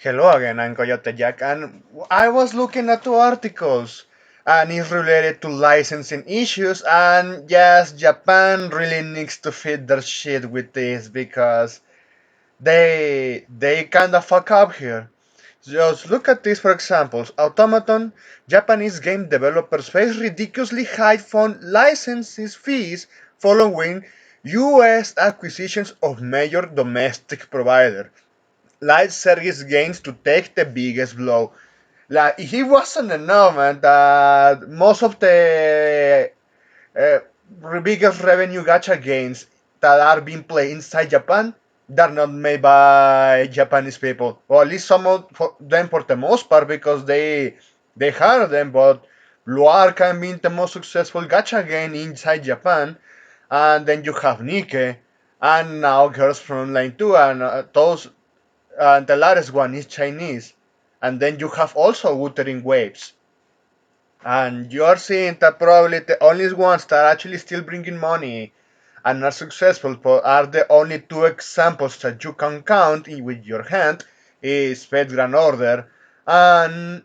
Hello again, I'm Coyote Jack, and I was looking at two articles, and it's related to licensing issues. And yes, Japan really needs to feed their shit with this because they kind of fuck up here. Just look at this for examples. Automaton, Japanese game developers face ridiculously high phone licenses fees following US acquisitions of major domestic provider light service gains to take the biggest blow. Like he wasn't enough, man. That most of the uh, biggest revenue gacha games that are being played inside Japan, they're not made by Japanese people, or at least some of them for the most part, because they hire them. But Blue Arcane being the most successful gacha game inside Japan, and then you have Nike, and now Girls from Line 2, and those the latest one is Chinese, and then you have also Wuthering Waves. And you are seeing that probably the only ones that are actually still bringing money and are successful are the only two examples that you can count with your hand is Fate Grand Order and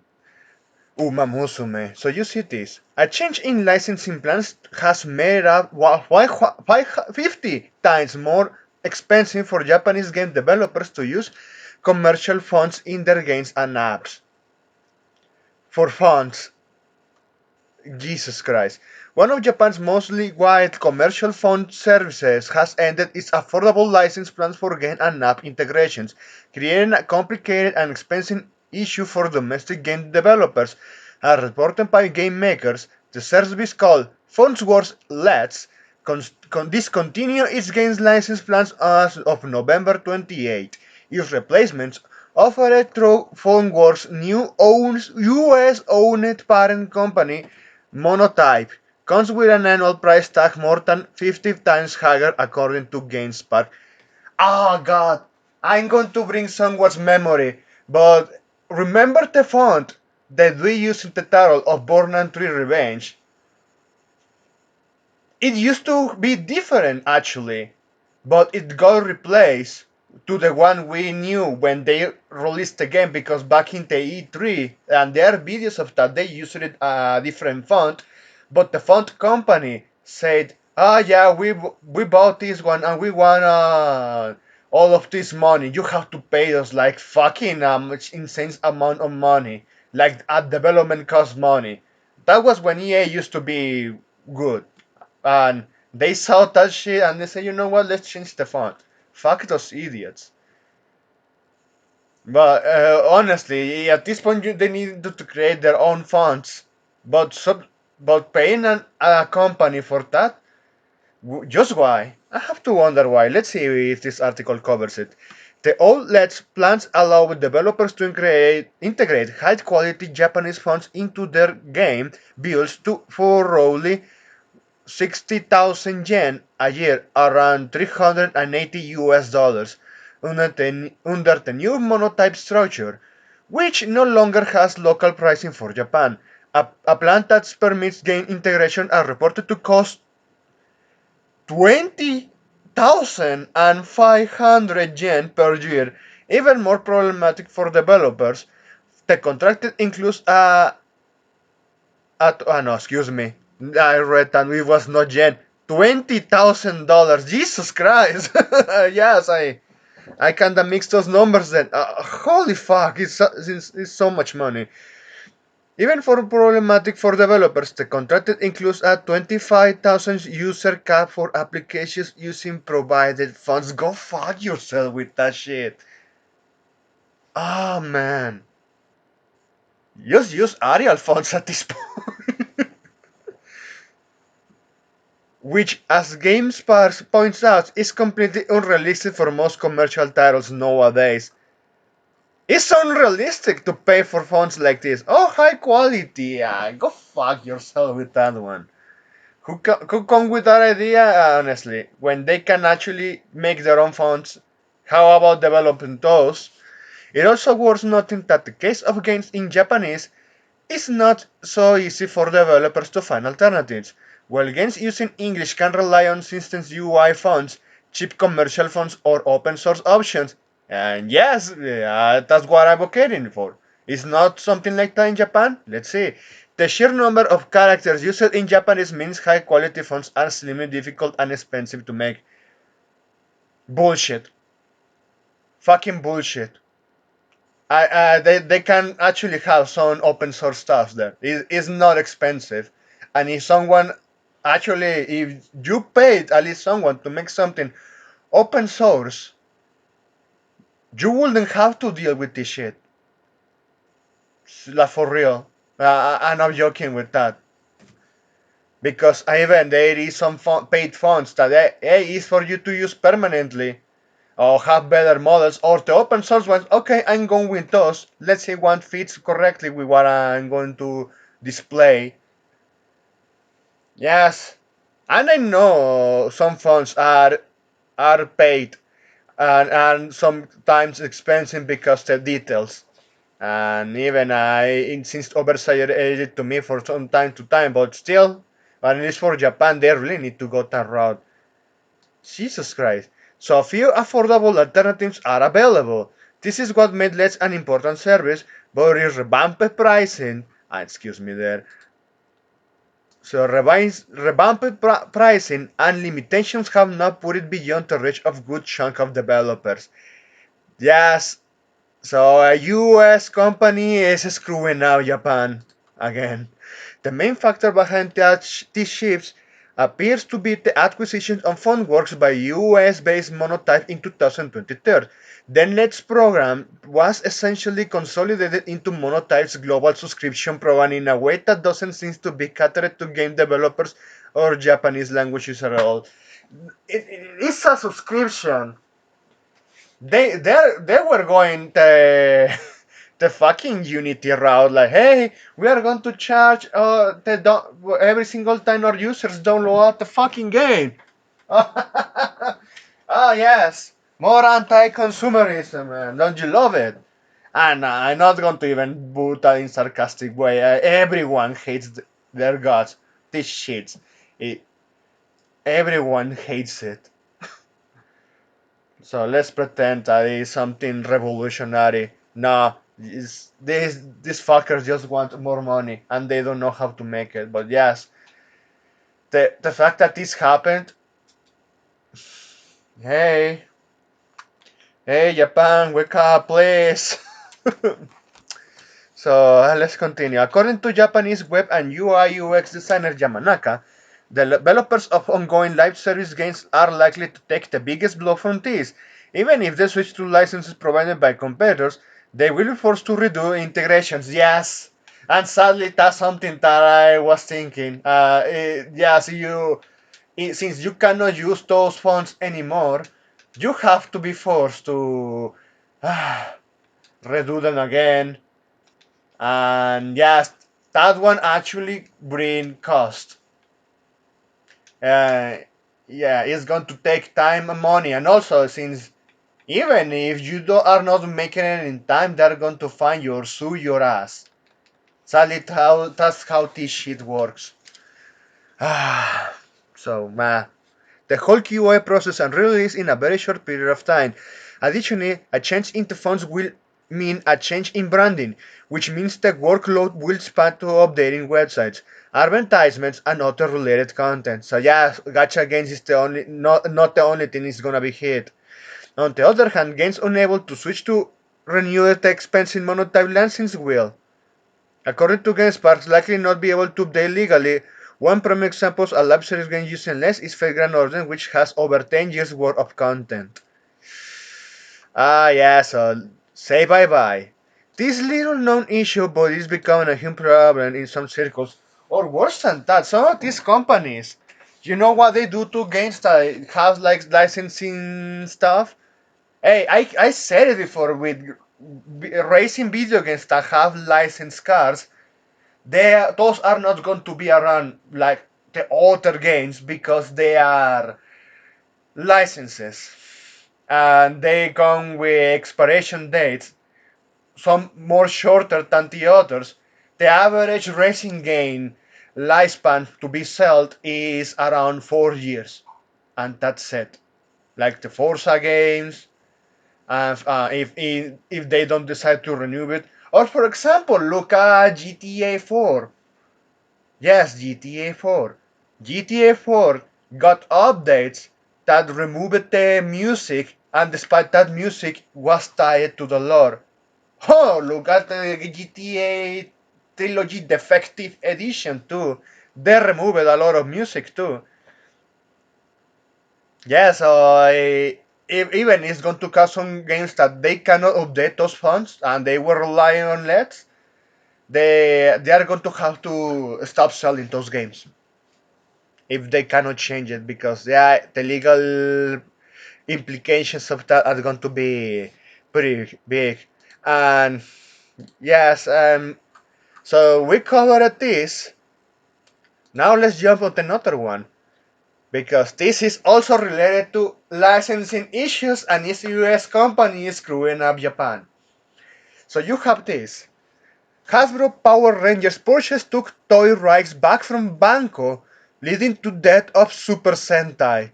Uma Musume. So you see this. A change in licensing plans has made up 50 times more expensive for Japanese game developers to use commercial funds in their games and apps. For funds, Jesus Christ. One of Japan's mostly wide commercial fund services has ended its affordable license plans for game and app integrations, creating a complicated and expensive issue for domestic game developers. As reported by game makers, the service called FundsWars Let's discontinue its games license plans as of November 28. Its replacements offered through FundsWars' new US-owned parent company Monotype comes with an annual price tag more than 50 times higher according to GameSpark. Oh god, I'm going to bring someone's memory, but remember the font that we used in the title of Born and Tree Revenge? It used to be different actually, but it got replaced to the one we knew when they released the game because back in the E3 and there are videos of that they used it a different font, but the font company said, "Ah, yeah, we bought this one and we want all of this money. You have to pay us like fucking insane amount of money, like at development cost money." That was when EA used to be good. And they saw that shit and they said, you know what, let's change the font. Fuck those idiots. But honestly, at this point, they needed to create their own fonts. But but paying a company for that, just why? I have to wonder why. Let's see if this article covers it. The old Let's plans allow developers to integrate high quality Japanese fonts into their game builds for roughly 60,000 yen a year, around 380 US dollars, under the new monotype structure, which no longer has local pricing for Japan. A plan that permits game integration are reported to cost 20,500 yen per year, even more problematic for developers. The contract includes no, excuse me. I read that it was not yen. $20,000. Jesus Christ. Yes, I kinda mixed those numbers then. Holy fuck, it's so much money. Even for problematic for developers, the contract includes a 25,000 user cap for applications using provided funds. Go fuck yourself with that shit. Ah, man. Just use Arial fonts at this point. Which, as GameSpot points out, is completely unrealistic for most commercial titles nowadays. It's unrealistic to pay for fonts like this. Oh, high quality. Yeah, go fuck yourself with that one. Who come with that idea? Honestly, when they can actually make their own fonts, how about developing those? It also worth noting that the case of games in Japanese is not so easy for developers to find alternatives. While games using English can rely on systems UI fonts, cheap commercial fonts, or open source options, And yes, that's what I'm advocating for. It's not something like that in Japan. Let's see. The sheer number of characters used in Japanese means high quality fonts are extremely difficult and expensive to make. Bullshit. Fucking bullshit. They can actually have some open source stuff there. It's not expensive. And if someone actually, if you paid at least someone to make something open source, you wouldn't have to deal with this shit. Like for real. I'm not joking with that. Because even there is some paid fonts that is for you to use permanently or have better models, or the open source ones. Okay, I'm going with those. Let's see one fits correctly with what I'm going to display. Yes, and I know some fonts are paid and sometimes expensive because the details. And even I insist oversaturated to me for some time to time, but still, when it is for Japan, they really need to go that route. Jesus Christ. So few affordable alternatives are available. This is what made Let's an important service, but it revamped pricing. Excuse me there. So revamped pricing and limitations have not put it beyond the reach of good chunk of developers. Yes, so a US company is screwing out Japan again. The main factor behind these shifts appears to be the acquisition of Fundworks by US-based Monotype in 2023. The Let's program was essentially consolidated into Monotype's global subscription program in a way that doesn't seem to be catered to game developers or Japanese language users at all. It's a subscription. They were going the fucking Unity route, like, hey, we are going to charge every single time our users download the fucking game. Oh yes, more anti-consumerism, man. Don't you love it? And I'm not going to even put that in sarcastic way. Everyone hates their gods. These shits. It, everyone hates it. So let's pretend that is something revolutionary. No, these fuckers just want more money and they don't know how to make it. But yes, the fact that this happened, hey, hey Japan, wake up, please. So let's continue. According to Japanese web and UI UX designer Yamanaka, the developers of ongoing live service games are likely to take the biggest blow from this. Even if they switch to licenses provided by competitors, they will be forced to redo integrations. Yes, and sadly, that's something that I was thinking. Yes, since you cannot use those fonts anymore, you have to be forced to redo them again. And yes, that one actually bring cost. Uh, yeah, it's going to take time and money, and also since even if you are not making it in time, they're going to find you or sue your ass. Sadly, that's how this shit works. So, the whole QA process and release in a very short period of time. Additionally, a change in the fonts will mean a change in branding, which means the workload will span to updating websites, advertisements, and other related content. So yeah, gacha games is the only not the only thing is gonna be hit. On the other hand, games unable to switch to renew the expensive monotype license will. According to GameSpark, likely not be able to update legally. One prime example of a live service game using less is Fate Grand Order, which has over 10 years worth of content. Yeah, so say bye bye. This little known issue, but is becoming a huge problem in some circles. Or worse than that, some of these companies, you know what they do to games that have like licensing stuff? Hey, I said it before with racing video games that have licensed cars, those are not going to be around like the other games because they are licenses and they come with expiration dates, some more shorter than the others. The average racing game lifespan to be sold is around 4 years, and that's it. Like the Forza games, if they don't decide to renew it. Or for example, look at GTA 4. Yes, GTA 4. GTA 4 got updates that removed the music, and despite that music was tied to the lore. Oh, look at the GTA Trilogy Defective Edition too. They removed a lot of music too. Yes, even it's going to cause some games that they cannot update those fonts and they were relying on LEDs. They are going to have to stop selling those games if they cannot change it because yeah, the legal implications of that are going to be pretty big. And yes, so we covered this. Now let's jump on another one because this is also related to licensing issues and its US companies screwing up Japan. So you have this. Hasbro Power Rangers purchase took toy rights back from Banco, leading to death of Super Sentai.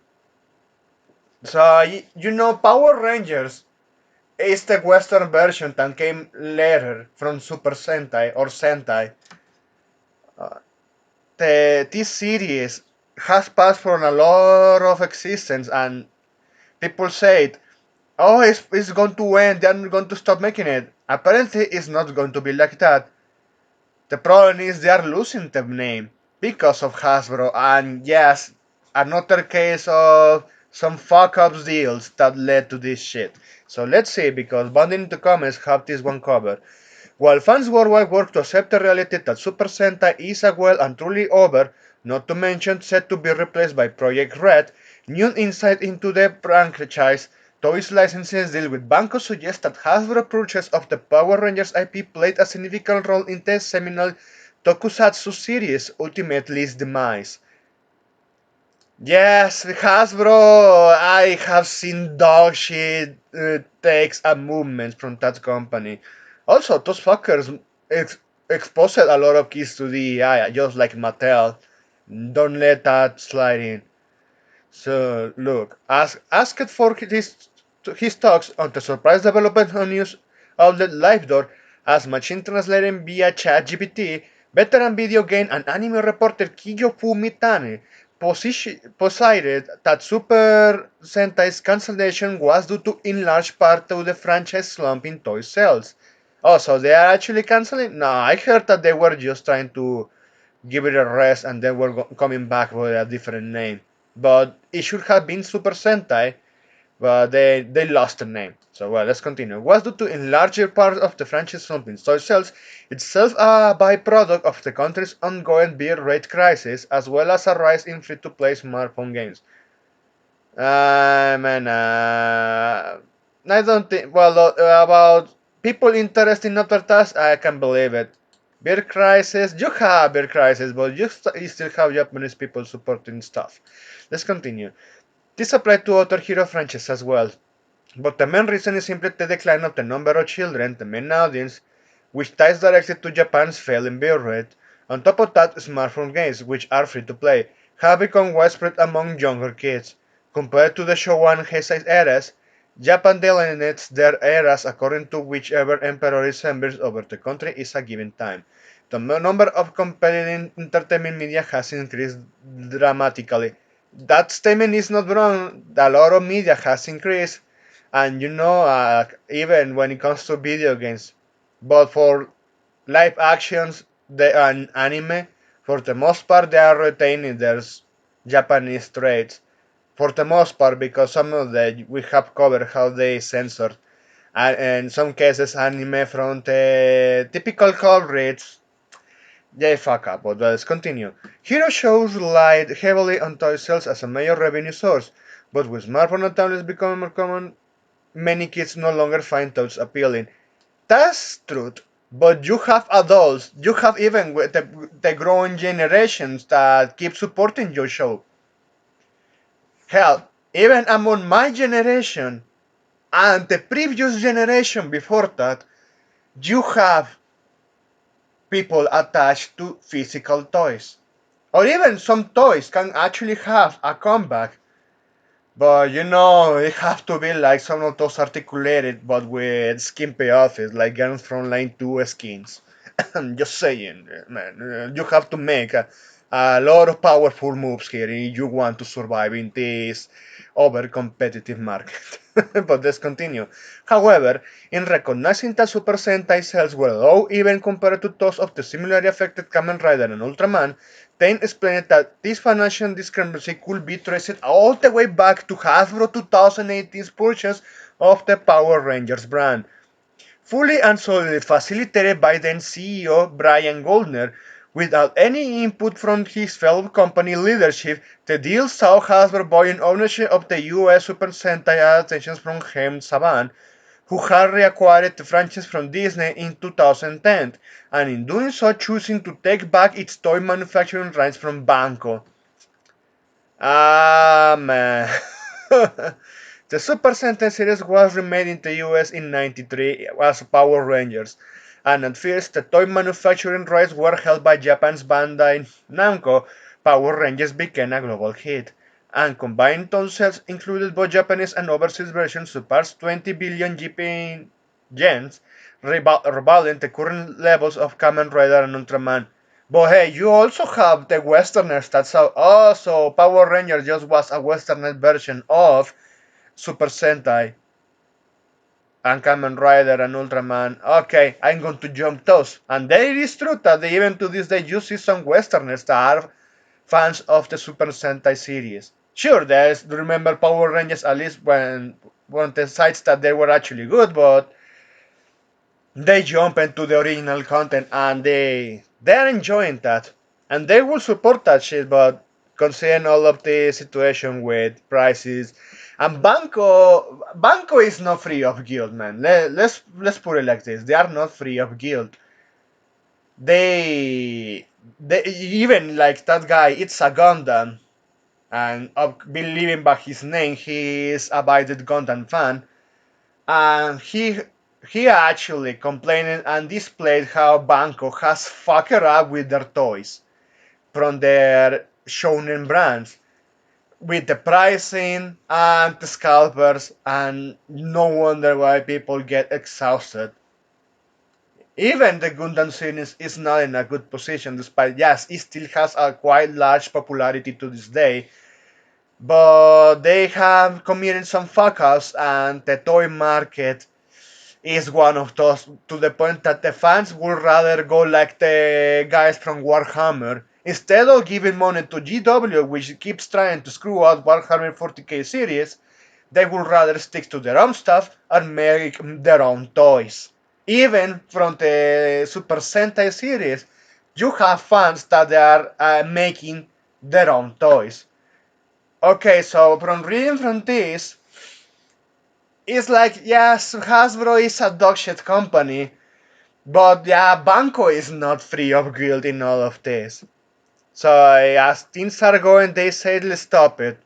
So you know Power Rangers is the Western version that came later from Super Sentai or Sentai. Uh, this series has passed for a lot of existence and people said, oh, it's going to end, they're going to stop making it. Apparently, it's not going to be like that. The problem is they are losing the name because of Hasbro, and yes, another case of some fuck ups deals that led to this shit. So let's see, because Bonding into Comments have this one covered. While fans worldwide work to accept the reality that Super Sentai is a well and truly over, not to mention set to be replaced by Project Red, new insight into the franchise, Toys licensing deal with Banco suggests that Hasbro purchase of the Power Rangers IP played a significant role in the seminal Tokusatsu series' ultimately its demise. Yes, Hasbro, I have seen dog shit takes and movements from that company. Also, those fuckers exposed a lot of kids to the AI, just like Mattel. Don't let that slide in. So, look, asked for his talks on the surprise development on news outlet LiveDoor as machine translating via ChatGPT, veteran video game and anime reporter Kiyofu Mitane posited that Super Sentai's cancellation was due to in large part to the franchise slump in toy sales. Oh, so they are actually canceling? No, I heard that they were just trying to give it a rest and then we're coming back with a different name. But it should have been Super Sentai, but they lost the name. So well, let's continue. Was due to in larger part of the franchise slumping toy sales, itself a byproduct of the country's ongoing beer rate crisis, as well as a rise in free-to-play smartphone games. Man, I don't think. Well, about people interested in other tasks, I can believe it. Beer crisis, you have beer crisis, but you still have Japanese people supporting stuff. Let's continue. This applied to other hero franchises as well, but the main reason is simply the decline of the number of children, the main audience, which ties directly to Japan's failing beer rate. On top of that, smartphone games, which are free to play, have become widespread among younger kids. Compared to the Showa and Heisei eras, Japan delineates their eras according to whichever emperor is over the country is a given time. The number of compelling entertainment media has increased dramatically. That statement is not wrong. A lot of media has increased, and even when it comes to video games. But for live actions and anime, for the most part, they are retaining their Japanese traits. For the most part, because some of the we have covered how they censored, and in some cases, anime from the typical culprits, they fuck up. But let's continue. Hero shows relied heavily on toy sales as a major revenue source, but with smartphone and tablets becoming more common, many kids no longer find toys appealing. That's true, but you have adults, you have even with the growing generations that keep supporting your show. Hell, even among my generation and the previous generation before that, you have people attached to physical toys. Or even some toys can actually have a comeback. But you know, it have to be like some of those articulated, but with skin payoffs, like getting from line 2 skins. I'm just saying, man, you have to make a lot of powerful moves here if you want to survive in this over competitive market. But let's continue. However, in recognizing that Super Sentai sales were low even compared to those of the similarly affected Kamen Rider and Ultraman, Tain explained that this financial discrepancy could be traced all the way back to Hasbro 2018's purchase of the Power Rangers brand. Fully and solely facilitated by then CEO Brian Goldner, without any input from his fellow company leadership, the deal saw Hasbro buying ownership of the US Super Sentai adaptations from Hem Saban, who had reacquired the franchise from Disney in 2010, and in doing so choosing to take back its toy manufacturing rights from Banco. Ah, man. The Super Sentai series was remade in the US in '93 as Power Rangers, and at first the toy manufacturing rights were held by Japan's Bandai Namco. Power Rangers became a global hit, and combined toy sales included both Japanese and overseas versions surpassed 20 billion Japan yens, rivaling the current levels of Kamen Rider and Ultraman. But hey, you also have the Westerners that saw, oh, so Power Rangers just was a Westernized version of Super Sentai and Kamen Rider and Ultraman. Okay, I'm going to jump those. And there it is true that even to this day you see some Westerners that are fans of the Super Sentai series. Sure, there's remember Power Rangers at least when one of the sites that they were actually good, but they jump into the original content and they're enjoying that. And they will support that shit, but considering all of the situation with prices and Banco is not free of guild, man. Let's put it like this. They are not free of guild. They even like that guy, it's a Gundam, and believing by his name, he is a abided Gundam fan, and he actually complained and displayed how Banco has fucked up with their toys from their shonen brands with the pricing and the scalpers, and no wonder why people get exhausted. Even the Gundam series is not in a good position, despite yes, it still has a quite large popularity to this day. But they have committed some fuck ups, and the toy market is one of those, to the point that the fans would rather go like the guys from Warhammer. Instead of giving money to GW, which keeps trying to screw out Warhammer 40k series, they would rather stick to their own stuff and make their own toys. Even from the Super Sentai series, you have fans that they are making their own toys. Okay, so from reading from this, it's like, yes, Hasbro is a dogshit company, but yeah, Banco is not free of guilt in all of this. So as things are going, they say let's stop it.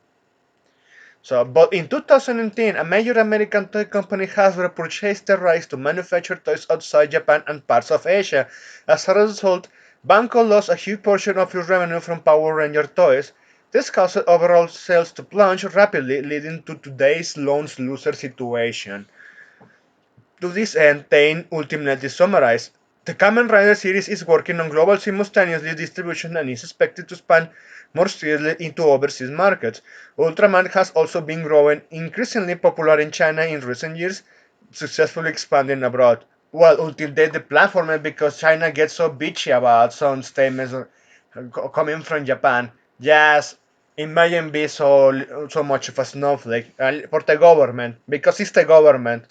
So, but in 2010, a major American toy company Hasbro purchased the rights to manufacture toys outside Japan and parts of Asia. As a result, Banco lost a huge portion of its revenue from Power Ranger toys. This caused overall sales to plunge rapidly, leading to today's lone-loser situation. To this end, Tain ultimately summarized: the Kamen Rider series is working on global simultaneously distribution and is expected to expand more seriously into overseas markets. Ultraman has also been growing increasingly popular in China in recent years, successfully expanding abroad. Well, until they deplatform it because China gets so bitchy about some statements coming from Japan. Yes, imagine be so much of a snowflake for the government, because it's the government.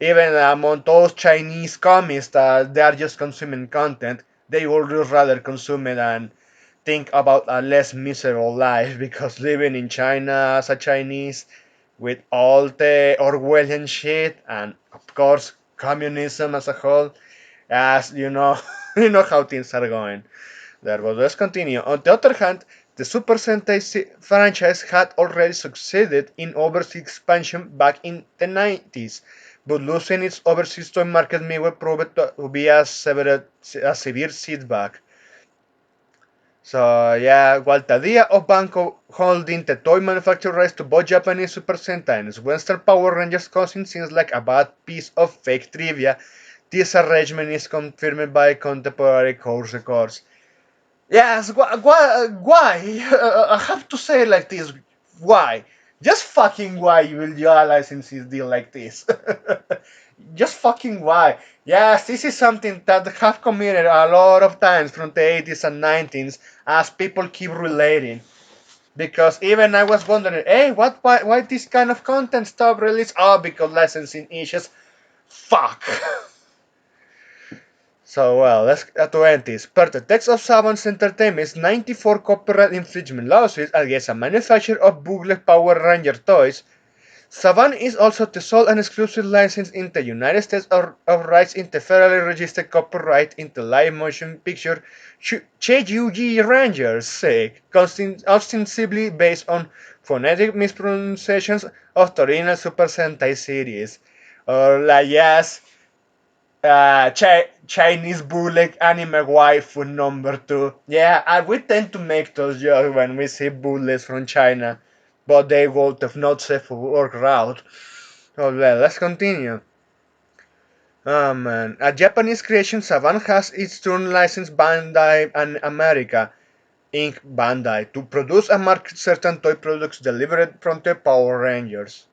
Even among those Chinese commies that they are just consuming content, they would rather consume it and think about a less miserable life, because living in China as a Chinese with all the Orwellian shit and of course communism as a whole, as you know, you know how things are going there. But let's continue. On the other hand, the Super Sentai franchise had already succeeded in overseas expansion back in the 90s, but losing its overseas toy market may well prove to be a severe setback. So yeah, while the idea of Banco holding the toy manufacturer rights to both Japanese Super Sentai and Western Power Rangers cousin seems like a bad piece of fake trivia, this arrangement is confirmed by contemporary course records. Yes, why? I have to say like this. Why? Just fucking why you will do a licensing deal like this? Just fucking why? Yes, this is something that have committed a lot of times from the 80s and 90s as people keep relating. Because even I was wondering, hey, why this kind of content stop release? Oh, because licensing issues. Fuck. So, well, let's to end this. Per the text of Savant's Entertainment's 94 copyright infringement lawsuits against a manufacturer of bootleg Power Ranger toys, Saban is also the sole and exclusive license in the United States of rights in the federally registered copyright in the live motion picture Chejuji Rangers, ostensibly based on phonetic mispronunciations of the original Super Sentai series. Or like, yes, Chinese bootleg anime waifu number 2. Yeah, we tend to make those jokes when we see bootlegs from China, but they go the not safe for work route. Oh well, let's continue. Oh man, a Japanese creation, Saban has its turn licensed Bandai and America Inc. Bandai to produce and market certain toy products delivered from the Power Rangers.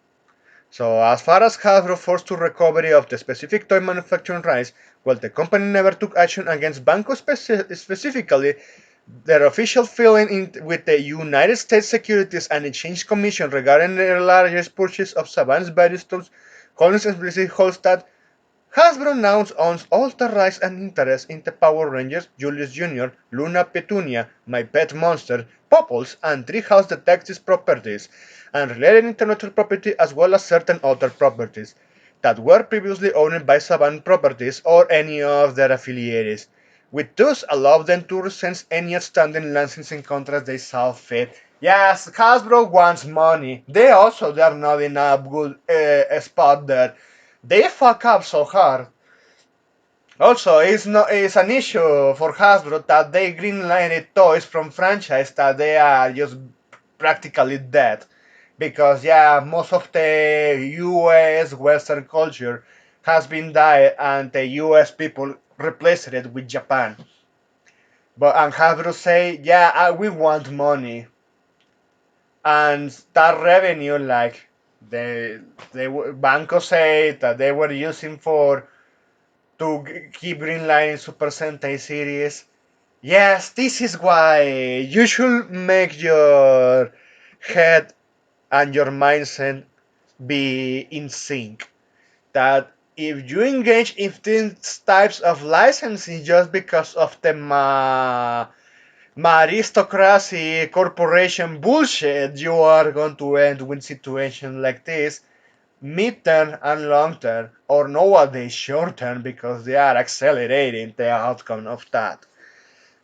So as far as Hasbro forced to recovery of the specific toy manufacturing rights, well, the company never took action against Banco specifically. Their official filing with the United States Securities and Exchange Commission regarding their largest purchase of Saban's various toys, Collins explicitly holds that Hasbro now owns all the rights and interests in the Power Rangers, Julius Jr., Luna Petunia, My Pet Monster, Popples, and Treehouse Detectives properties, and related intellectual property as well as certain other properties that were previously owned by Saban Properties or any of their affiliates, which thus allow them to rescind any outstanding licensing contracts they saw fit. Yes, Hasbro wants money. They are not in a good spot there. They fuck up so hard. Also, it's an issue for Hasbro that they greenlighted toys from franchise that they are just practically dead. Because yeah, most of the US Western culture has been died and the US people replaced it with Japan. But and Hasbro say, yeah, we want money. And that revenue like they Banco say that they were using for to keep greenlighting Super Sentai series. Yes, this is why you should make your head and your mindset be in sync. That if you engage in these types of licensing just because of the aristocracy corporation bullshit, you are going to end with situations like this mid-term and long-term, or nowadays short-term because they are accelerating the outcome of that.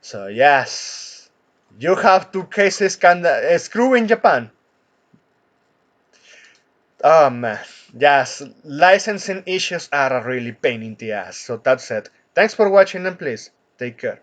So yes, you have two cases can screw in Japan. Oh man, yes, licensing issues are a really pain in the ass. So that's it. Thanks for watching and please take care.